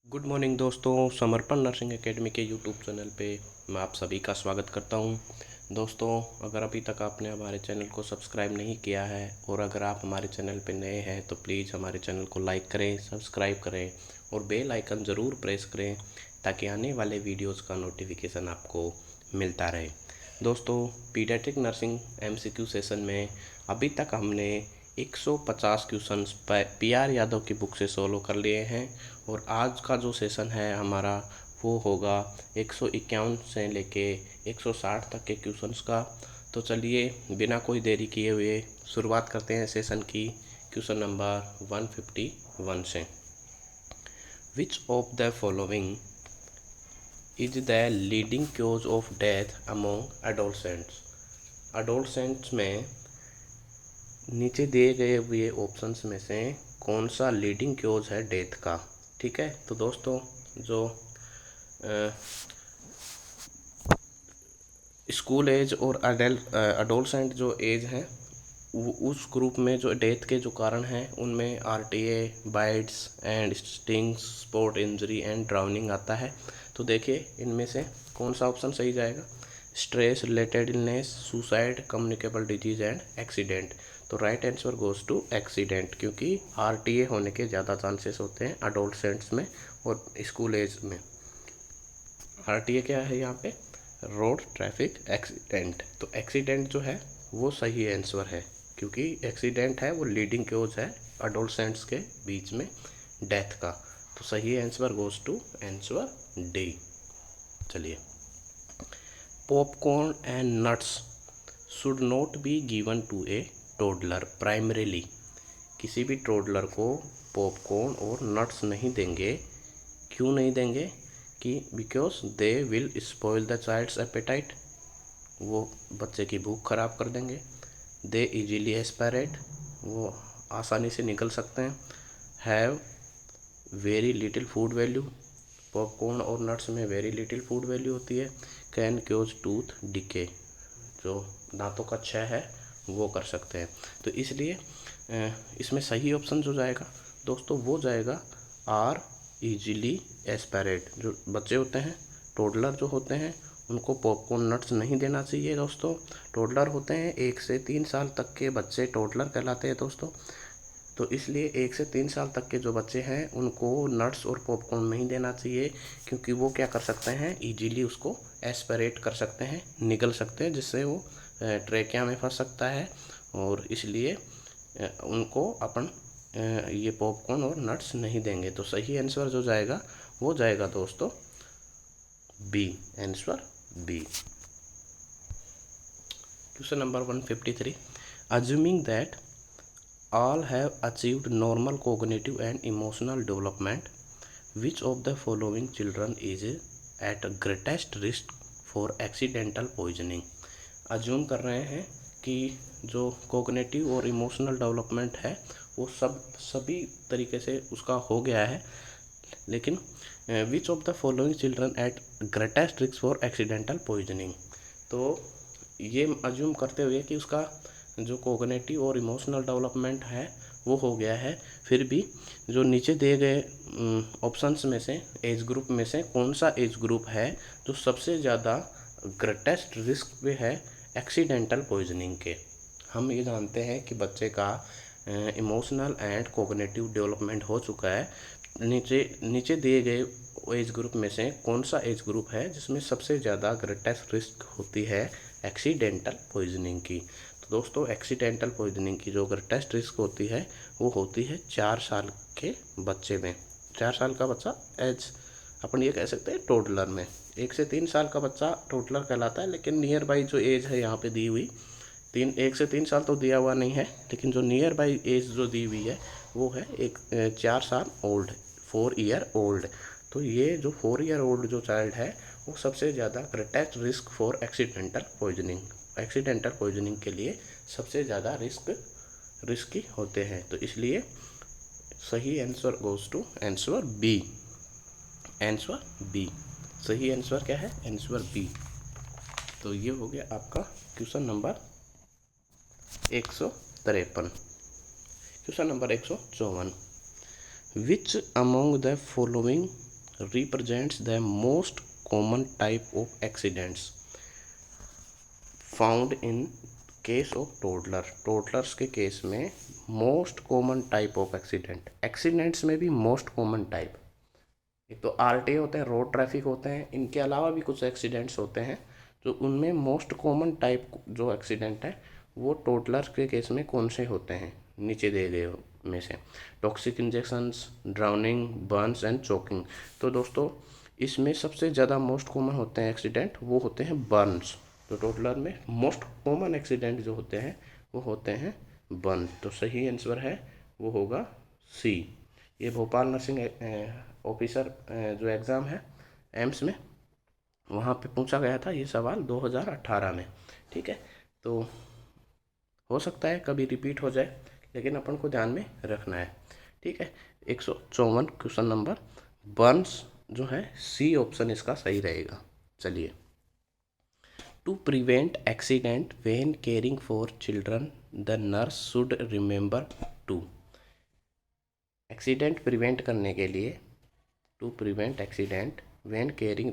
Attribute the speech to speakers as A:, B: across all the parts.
A: Good morning दोस्तों, समर्पण nursing academy के यूट्यूब चैनल पे मैं आप सभी का स्वागत करता हूं। दोस्तों, अगर अभी तक आपने हमारे चैनल को सब्सक्राइब नहीं किया है और अगर आप हमारे चैनल पे नए हैं तो प्लीज़ हमारे चैनल को लाइक करें, सब्सक्राइब करें और बेल आइकन ज़रूर प्रेस करें ताकि आने वाले वीडियोज़ का नोटिफिकेशन आपको मिलता रहे। दोस्तों, पीडियाट्रिक नर्सिंग MCQ सेशन में अभी तक हमने 150 क्वेश्चंस PR यादव की बुक से सोल्व कर लिए हैं और आज का जो सेशन है हमारा वो होगा 151 से लेके 160 तक के क्वेश्चंस का। तो चलिए बिना कोई देरी किए हुए शुरुआत करते हैं सेशन की। क्वेश्चन नंबर 151 से, which of the following is the leading cause of death among adolescents. Adolescents में नीचे दिए गए हुए ऑप्शंस में से कौन सा लीडिंग कॉज है डेथ का। ठीक है, तो दोस्तों जो स्कूल एज और अडोलसेंट जो एज हैं उस ग्रुप में जो डेथ के जो कारण हैं उनमें RTA, bytes and stings, sport injury and drowning आता है। तो देखिए इनमें से कौन सा ऑप्शन सही जाएगा। Stress related illness, suicide, communicable disease and accident. तो right answer goes to accident, क्योंकि RTA होने के ज़्यादा चांसेस होते हैं अडोलसेंट्स में और स्कूल एज में। RTA क्या है यहाँ पे, रोड ट्रैफिक एक्सीडेंट। तो एक्सीडेंट जो है वो सही आंसर है, क्योंकि एक्सीडेंट है वो लीडिंग कॉज है अडोलसेंट्स के बीच में डेथ का। तो सही answer goes to answer D. चलिए, popcorn and nuts should not be given to a toddler primarily. किसी भी टोडलर को पॉपकॉर्न और नट्स नहीं देंगे। क्यों नहीं देंगे कि because they will spoil the child's appetite, वो बच्चे की भूख खराब कर देंगे। दे इजीली एस्पायरेट, वो आसानी से निकल सकते हैं। Have very little food value, popcorn और नट्स में वेरी लिटिल फूड वैल्यू होती है। कैन क्योज टूथ डिके, जो दांतों का क्षय है वो कर सकते हैं। तो इसलिए इसमें सही ऑप्शन जो जाएगा दोस्तों वो जाएगा आर, इजीली एस्पायरेट। जो बच्चे होते हैं, टोडलर जो होते हैं, उनको पॉपकॉर्न नट्स नहीं देना चाहिए दोस्तों। टोडलर होते हैं 1 से 3 साल तक के बच्चे टोडलर कहलाते हैं दोस्तों। तो इसलिए 1 से 3 साल तक के जो बच्चे हैं उनको नट्स और पॉपकॉर्न नहीं देना चाहिए, क्योंकि वो क्या कर सकते हैं, इजीली उसको एस्पिरेट कर सकते हैं, निगल सकते हैं, जिससे वो ट्रेकिया में फंस सकता है। और इसलिए उनको अपन ये पॉपकॉर्न और नट्स नहीं देंगे। तो सही आंसर जो जाएगा वो जाएगा दोस्तों B, answer B. Question number 153, assuming that all have achieved normal cognitive and emotional development, which of the following children is at greatest risk for accidental poisoning। Assume कर रहे हैं कि जो कोग्निटिव और इमोशनल डेवलपमेंट है वो सभी तरीके से उसका हो गया है, लेकिन which of the following children eight greatest risk for accidental poisoning. तो ये अज्यूम करते हुए कि उसका जो कोग्निटिव और इमोशनल डेवलपमेंट है वो हो गया है, फिर भी जो नीचे दिए गए ऑप्शंस में से एज ग्रुप में से कौन सा एज ग्रुप है जो सबसे ज़्यादा ग्रेटेस्ट रिस्क पे है एक्सीडेंटल पॉइजनिंग के। हम ये जानते हैं कि बच्चे का इमोशनल एंड कोग्निटिव डेवलपमेंट हो चुका है। नीचे दिए गए एज ग्रुप में से कौन सा एज ग्रुप है जिसमें सबसे ज़्यादा ग्रेटेस्ट रिस्क होती है एक्सीडेंटल पॉइजनिंग की। तो दोस्तों, एक्सीडेंटल पॉइजनिंग की जो ग्रेटेस्ट रिस्क होती है वो होती है 4 साल के बच्चे में। 4 साल का बच्चा एज अपन ये कह सकते हैं टोडलर में। 1 से 3 साल का बच्चा टोडलर कहलाता है, लेकिन नियर बाई जो एज है यहाँ पे दी हुई 1 से 3 साल तो दिया हुआ नहीं है, लेकिन जो नियर बाई एज जो दी हुई है वो है 4 साल ओल्ड, 4 ईयर ओल्ड। तो ये जो 4 ईयर ओल्ड जो चाइल्ड है वो सबसे ज़्यादा greatest risk for accidental poisoning, accidental poisoning के लिए सबसे ज़्यादा रिस्की होते हैं। तो इसलिए सही answer goes to answer B, answer B. सही आंसर क्या है, आंसर बी। तो ये हो गया आपका question number 153। Question number 154, which among the following represents the most common type of accidents found in case of toddler. toddlers के case में most common type of accident, accidents में भी मोस्ट कॉमन टाइप, एक तो RTA होते हैं, road traffic होते हैं, इनके अलावा भी कुछ एक्सीडेंट्स होते हैं, तो उनमें मोस्ट कॉमन टाइप जो एक्सीडेंट है वो टोडलर के केस में कौन से होते हैं, नीचे दिए गए में से। Toxic injections, drowning, Burns and choking. तो दोस्तों इसमें सबसे ज़्यादा मोस्ट कॉमन होते हैं एक्सीडेंट, वो होते हैं बर्न्स। तो टोडलर में मोस्ट कॉमन एक्सीडेंट जो होते हैं वो होते हैं बर्न। तो सही आंसर है वो होगा सी। ये भोपाल नर्सिंग ऑफिसर जो एग्ज़ाम है एम्स में, वहाँ पे पूछा गया था ये सवाल 2018 में। ठीक है, तो हो सकता है कभी रिपीट हो जाए, लेकिन अपन को ध्यान में रखना है। ठीक है, 154 क्वेश्चन नंबर बर्न्स जो है सी ऑप्शन इसका सही रहेगा। चलिए, to prevent accident when caring for children the nurse should remember to. Accident prevent करने के लिए, to prevent accident when caring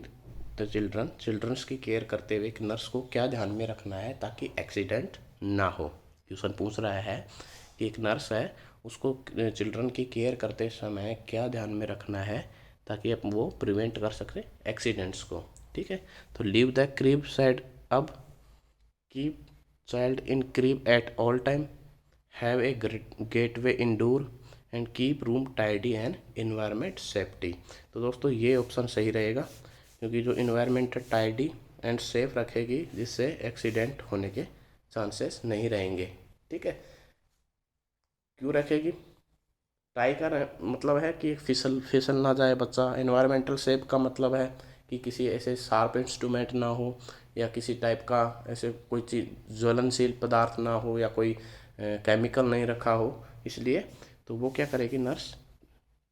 A: the children, childrens की केयर करते हुए एक नर्स को क्या ध्यान में रखना है ताकि एक्सीडेंट ना हो। क्वेश्चन पूछ रहा है कि एक नर्स है, उसको चिल्ड्रन की केयर करते समय क्या ध्यान में रखना है ताकि अब वो प्रिवेंट कर सके एक्सीडेंट्स को। ठीक है, तो लीव द क्रीब साइड अब, keep child in crib at all time, have a gateway indoor and keep room tidy and environment safety. तो दोस्तों ये ऑप्शन सही रहेगा, क्योंकि जो इन्वायरमेंट टाइडी एंड सेफ रखेगी जिससे एक्सीडेंट होने के चांसेस नहीं रहेंगे। ठीक है, क्यों रखेगी, टाई का मतलब है कि फिसल ना जाए बच्चा, इन्वायरमेंटल सेफ का मतलब है कि किसी ऐसे शार्प इंस्ट्रूमेंट ना हो, या किसी टाइप का ऐसे कोई चीज़ ज्वलनशील पदार्थ ना हो, या कोई केमिकल नहीं रखा हो, इसलिए तो वो क्या करेगी नर्स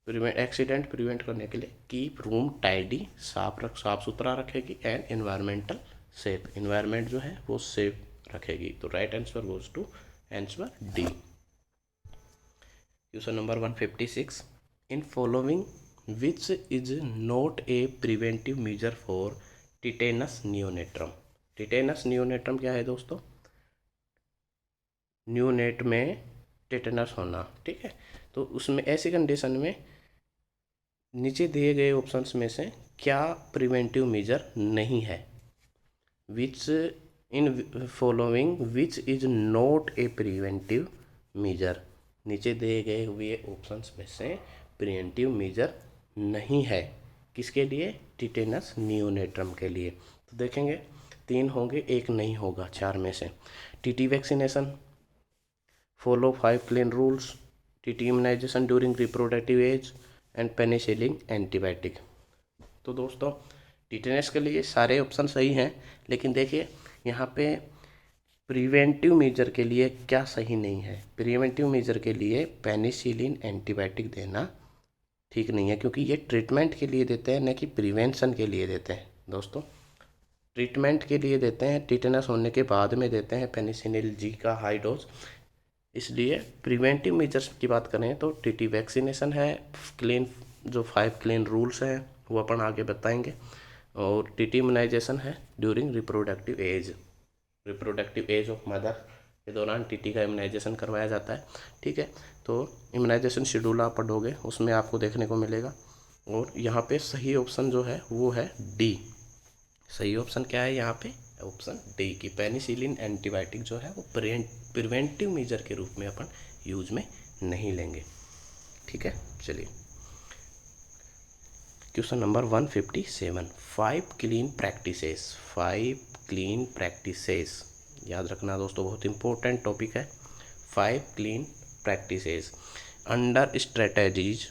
A: एक्सीडेंट प्रिवेंट करने के लिए कीप रूम टाइडी, साफ सुथरा रखेगी, एंड एनवायरमेंटल सेफ, एनवायरमेंट जो है वो सेफ रखेगी। तो right answer goes to answer D. Question number 156, in following which is not a preventive measure for tetanus neonatorum. Tetanus neonatorum क्या है दोस्तों, न्यूनेट में टिटेनस होना। ठीक है, तो उसमें ऐसी कंडीशन में नीचे दिए गए ऑप्शंस में से क्या प्रिवेंटिव मेजर नहीं है, which in following which is not a preventive measure, नीचे दिए गए हुए ऑप्शंस में से प्रिवेंटिव मेजर नहीं है किसके लिए, टिटेनस नियोनेट्रम के लिए। तो देखेंगे 3 होंगे, 1 नहीं होगा 4 में से। TT vaccination, follow 5 clean rules, TT immunisation during reproductive age and penicillin antibiotic. तो दोस्तों टिटेनस के लिए सारे ऑप्शन सही हैं, लेकिन देखिए यहाँ पे प्रिवेंटिव मेजर के लिए क्या सही नहीं है। प्रिवेंटिव मेजर के लिए पेनिसिलिन एंटीबायोटिक देना ठीक नहीं है, क्योंकि ये ट्रीटमेंट के लिए देते हैं, न कि प्रिवेंशन के लिए देते हैं। दोस्तों ट्रीटमेंट के लिए देते हैं, टिटेनस होने के बाद में देते हैं पेनिसिलिन जी का हाई डोज। इसलिए प्रिवेंटिव मेजर्स की बात करें तो टीटी वैक्सीनेशन है, क्लीन जो 5 क्लीन रूल्स हैं वो अपन आगे बताएंगे, और टीटी इम्यूनाइजेशन है during reproductive as of mother के दौरान टीटी का इम्यूनाइजेशन करवाया जाता है। ठीक है, तो इम्यूनाइजेशन शेड्यूल आप पढ़ोगे उसमें आपको देखने को मिलेगा। और यहाँ पे सही ऑप्शन जो है वो है डी। सही ऑप्शन क्या है यहाँ पे, ऑप्शन डी की पेनिसिलिन एंटीबायोटिक जो है वो प्रिवेंटिव मेजर के रूप में अपन यूज में नहीं लेंगे। ठीक है, चलिए question number 157, 5 clean practices. 5 clean practices याद रखना दोस्तों, बहुत इंपॉर्टेंट टॉपिक है। 5 clean practices under strategies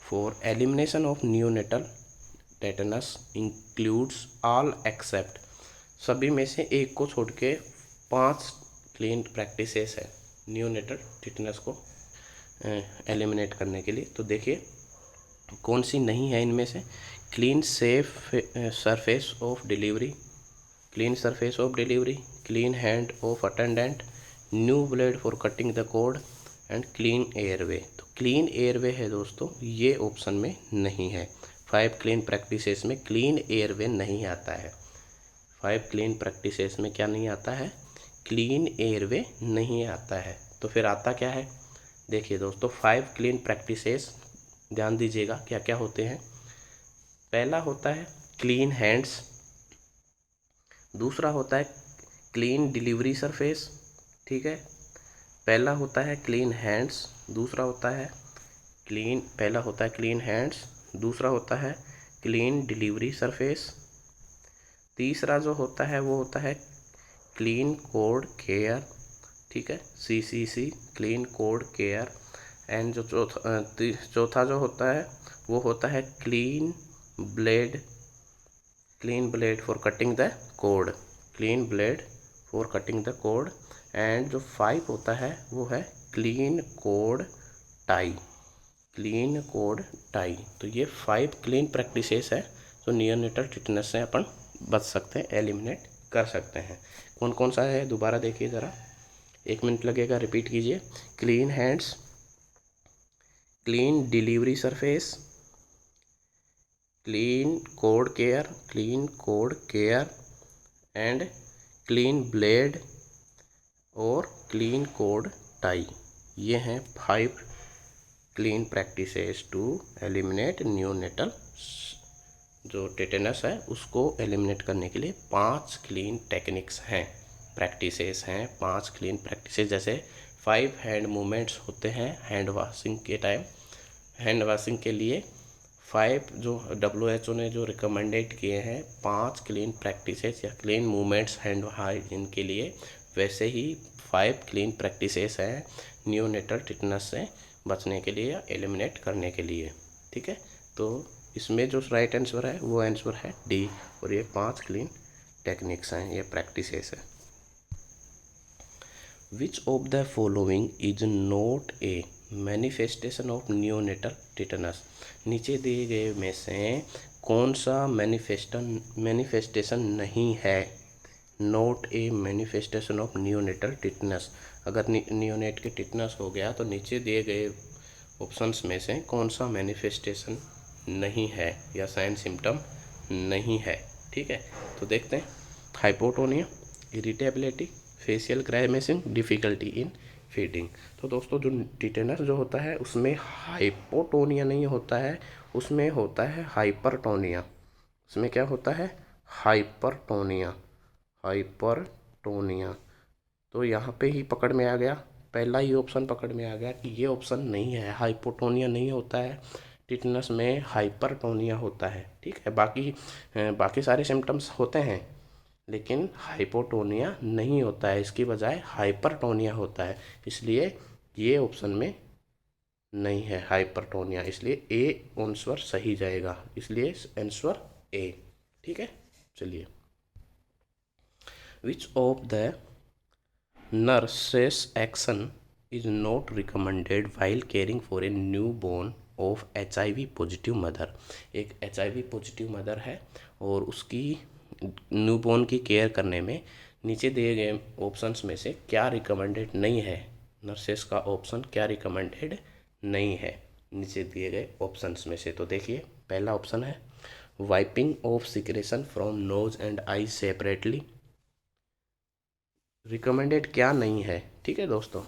A: for elimination of neonatal tetanus includes all except, सभी में से एक को छोड़ के 5 क्लीन प्रैक्टिसेस है न्यूनेटल टिटेनस को एलिमिनेट करने के लिए। तो देखिए कौन सी नहीं है इनमें से, clean safe surface of delivery, clean surface of delivery, clean hand of attendant, new blade for cutting the code and clean airway. तो क्लीन एयरवे है दोस्तों, ये ऑप्शन में नहीं है। 5 क्लीन प्रैक्टिसेस में क्लीन एयरवे नहीं आता है। 5 क्लीन प्रैक्टिसेस में क्या नहीं आता है? क्लीन एयरवे नहीं आता है। तो फिर आता क्या है? देखिए दोस्तों, 5 क्लीन प्रैक्टिसेस ध्यान दीजिएगा क्या क्या होते हैं। पहला होता है क्लीन हैंड्स, दूसरा होता है क्लीन डिलीवरी सरफेस, ठीक है। पहला होता है क्लीन हैंड्स, दूसरा होता है पहला होता है क्लीन हैंड्स, दूसरा होता है क्लीन डिलीवरी सरफेस, तीसरा जो होता है वो होता है क्लीन कोड केयर, ठीक है, CCC clean cord care. And जो चौथा जो होता है वो होता है clean blade for cutting the code, clean blade for cutting the code. And जो 5 होता है वो है clean cord tie, clean cord tie. तो ये 5 क्लीन प्रैक्टिसेस है जो नियोनेटल टिटनेस से अपन बच सकते हैं, एलिमिनेट कर सकते हैं। कौन कौन सा है दोबारा देखिए ज़रा, 1 मिनट लगेगा, रिपीट कीजिए। Clean hands, clean delivery surface, clean cord care and clean blade और क्लीन कोड टाई। ये हैं 5 clean practices to eliminate neonatal जो टिटेनस है उसको एलिमिनेट करने के लिए 5 क्लीन टेक्निक्स हैं, प्रैक्टिसेस हैं, 5 क्लीन प्रैक्टिसेस। जैसे 5 हैंड मूवमेंट्स होते हैं हैंड वॉशिंग के टाइम। हैंड वॉशिंग के लिए 5 जो WHO ने जो रिकमेंडेड किए हैं 5 क्लीन प्रैक्टिसेस या क्लीन मूवमेंट्स हैंड हाइजीन के लिए, वैसे ही 5 क्लीन प्रैक्टिसेस हैं नियोनेटल टिटनेस से बचने के लिए या एलिमिनेट करने के लिए, ठीक है। तो इसमें जो राइट आंसर है वो आंसर है डी, और ये 5 क्लीन टेक्निक्स हैं, ये प्रैक्टिसेस है। Which of the following is not A manifestation of neonatal tetanus? नीचे दिए गए में से कौन सा मैनिफेस्टेशन नहीं है? Not a manifestation of neonatal tetanus. अगर नियोनेट के टिटनेस हो गया तो नीचे दिए गए ऑप्शंस में से कौन सा मैनिफेस्टेशन नहीं है या साइन सिम्टम नहीं है, ठीक है। तो देखते हैं, hypotonia, irritability, facial grimacing, difficulty in feeding. तो दोस्तों जो टिटेनस जो होता है उसमें हाइपोटोनिया नहीं होता है, उसमें होता है हाइपरटोनिया। उसमें क्या होता है? हाइपरटोनिया। तो यहाँ पे ही पकड़ में आ गया, पहला ही ऑप्शन पकड़ में आ गया कि ये ऑप्शन नहीं है, हाइपोटोनिया नहीं होता है, टिटनेस में हाइपरटोनिया होता है, ठीक है। बाकी सारे सिम्टम्स होते हैं लेकिन हाइपोटोनिया नहीं होता है, इसकी बजाय हाइपरटोनिया होता है, इसलिए ये ऑप्शन में नहीं है हाइपरटोनिया, इसलिए ए आंसर सही जाएगा, इसलिए आंसर ए, ठीक है। चलिए, which of the nurse's action is not recommended while caring for a newborn of HIV positive mother? एक HIV पॉजिटिव मदर है और उसकी न्यूबॉर्न की केयर करने में नीचे दिए गए ऑप्शंस में से क्या रिकमेंडेड नहीं है? नर्सेस का ऑप्शन क्या रिकमेंडेड नहीं है नीचे दिए गए ऑप्शंस में से? तो देखिए, पहला ऑप्शन है wiping off secretion from nose and eye separately. Recommended क्या नहीं है, ठीक है दोस्तों?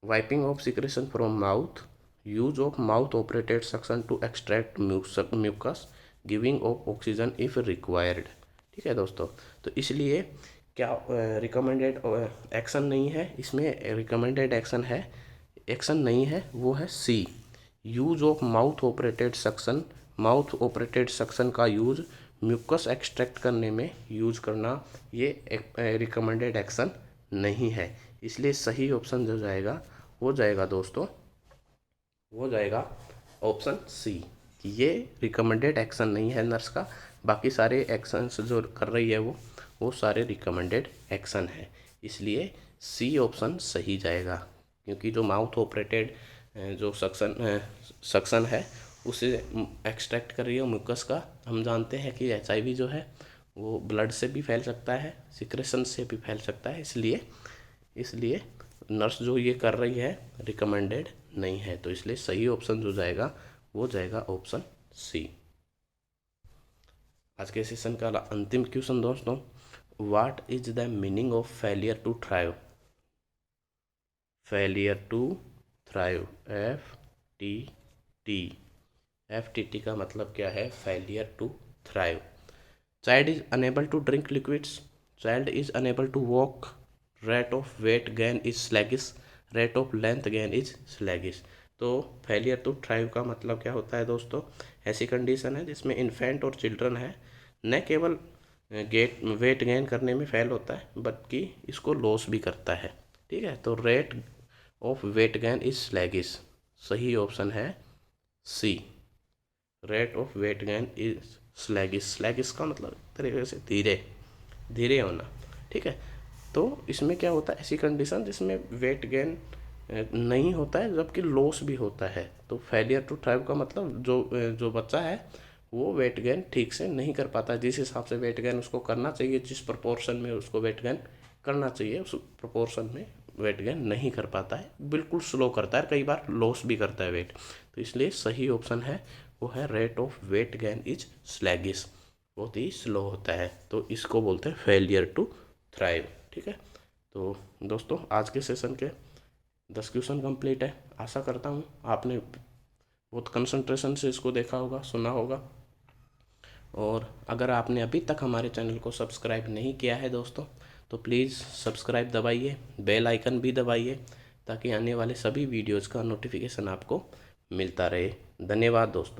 A: Wiping off secretion from mouth, use of mouth operated suction to extract mucus, giving off oxygen if required, ठीक है दोस्तों। तो इसलिए क्या रिकमेंडेड एक्शन नहीं है इसमें? रिकमेंडेड एक्शन नहीं है, वो है C, use of mouth operated suction. Mouth operated suction का यूज म्यूकस एक्सट्रैक्ट करने में यूज करना, ये रिकमेंडेड एक्शन नहीं है, इसलिए सही ऑप्शन जो जाएगा वो जाएगा दोस्तों, वो जाएगा ऑप्शन सी, कि ये रिकमेंडेड एक्शन नहीं है नर्स का, बाकी सारे एक्शंस जो कर रही है वो सारे रिकमेंडेड एक्शन है, इसलिए सी ऑप्शन सही जाएगा। क्योंकि जो माउथ ऑपरेटेड जो सक्शन है उसे एक्सट्रैक्ट कर रही है म्यूकस का, हम जानते हैं कि HIV जो है वो ब्लड से भी फैल सकता है, सिक्रेशन से भी फैल सकता है, इसलिए नर्स जो ये कर रही है रिकमेंडेड नहीं है, तो इसलिए सही ऑप्शन जो जाएगा वो जाएगा ऑप्शन सी। आज के सेशन का अंतिम क्वेश्चन दोस्तों, what is the meaning of failure to thrive? Failure to thrive, FTT का मतलब क्या है? Failure to thrive. Child is unable to drink liquids, child is unable to walk, rate of weight gain is sluggish, rate of length gain is sluggish. तो failure to thrive का मतलब क्या होता है दोस्तों? ऐसी कंडीशन है जिसमें इन्फेंट और चिल्ड्रन है न केवल वेट गेन करने में फेल होता है बल्कि इसको लॉस भी करता है। ठीक है, तो rate of weight gain is sluggish, सही ऑप्शन है C, rate of weight gain is sluggish. Sluggish का मतलब तरीके से धीरे धीरे होना। ठीक है, तो इसमें क्या होता है, ऐसी कंडीशन जिसमें वेट गेन नहीं होता है जबकि लॉस भी होता है। तो फेलियर टू थ्राइव का मतलब जो बच्चा है वो वेट गेन ठीक से नहीं कर पाता, जिस हिसाब से वेट गेन उसको करना चाहिए, जिस प्रोपोर्शन में उसको वेट गेन करना चाहिए उस प्रोपोर्शन में वेट गेन नहीं कर पाता है, बिल्कुल स्लो करता है, कई बार लॉस भी करता है वेट। तो इसलिए सही ऑप्शन है वो है rate of weight gain is sluggish, बहुत ही स्लो होता है, तो इसको बोलते हैं फेलियर टू थ्राइव। ठीक है, तो दोस्तों आज के सेशन के 10 क्वेश्चन कंप्लीट है। आशा करता हूँ आपने बहुत कंसंट्रेशन से इसको देखा होगा, सुना होगा। और अगर आपने अभी तक हमारे चैनल को सब्सक्राइब नहीं किया है दोस्तों, तो प्लीज़ सब्सक्राइब दबाइए, बेल आइकन भी दबाइए, ताकि आने वाले सभी वीडियोज़ का नोटिफिकेशन आपको मिलता रहे। धन्यवाद दोस्तों।